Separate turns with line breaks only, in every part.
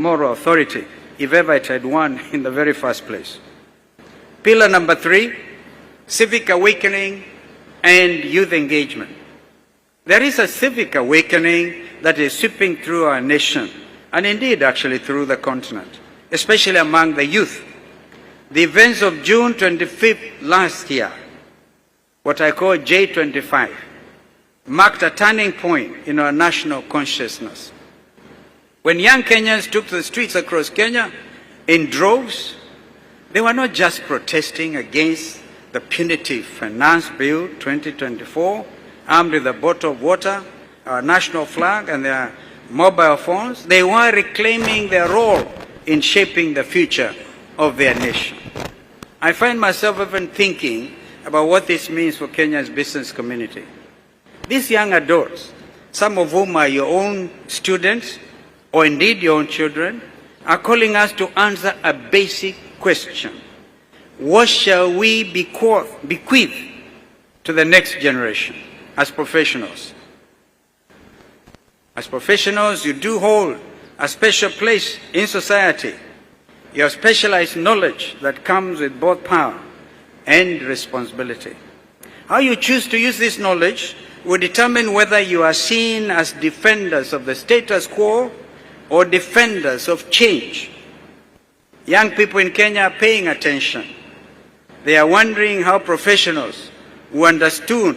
moral authority, if ever it had one in the very first place. Pillar number 3, civic awakening and youth engagement. There is a civic awakening that is sweeping through our nation, and indeed actually through the continent, especially among the youth. The events of June 25th last year, what I call J25, marked a turning point in our national consciousness. When young Kenyans took to the streets across Kenya in droves, they were not just protesting against the punitive finance bill 2024, armed with a bottle of water, our national flag and their mobile phones. They were reclaiming their role in shaping the future of their nation. I find myself even thinking about what this means for Kenya's business community. These young adults, some of whom are your own students, or indeed your own children, are calling us to answer a basic question. What shall we bequeath to the next generation as professionals? As professionals, you do hold a special place in society. You have specialized knowledge that comes with both power and responsibility. How you choose to use this knowledge will determine whether you are seen as defenders of the status quo or defenders of change. Young people in Kenya are paying attention. They are wondering how professionals who understand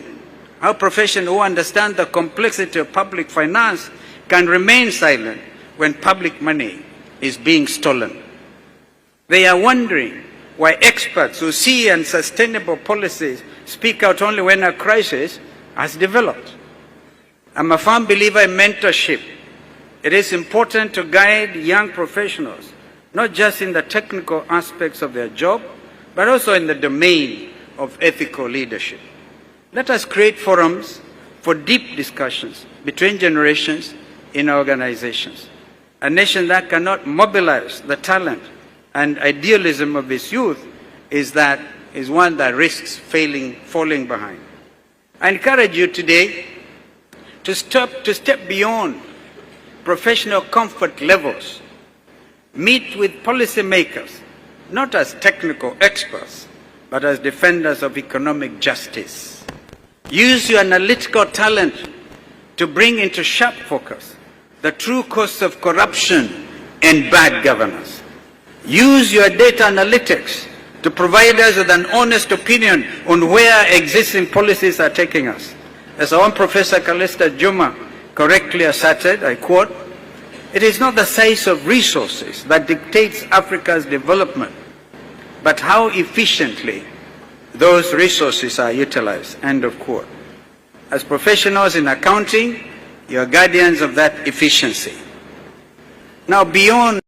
the complexity of public finance can remain silent when public money is being stolen. They are wondering why experts who see unsustainable policies speak out only when a crisis has developed. I'm a firm believer in mentorship. It is important to guide young professionals, not just in the technical aspects of their job, but also in the domain of ethical leadership. Let us create forums for deep discussions between generations in organizations. A nation that cannot mobilize the talent and idealism of its youth is one that risks falling behind. I encourage you today to step beyond professional comfort levels. Meet with policymakers, not as technical experts, but as defenders of economic justice. Use your analytical talent to bring into sharp focus the true costs of corruption and bad governance. Use your data analytics to provide us with an honest opinion on where existing policies are taking us. As our own Professor Kalista Juma correctly asserted, I quote, "It is not the size of resources that dictates Africa's development, but how efficiently those resources are utilized," end of quote. As professionals in accounting, you are guardians of that efficiency. Now, beyond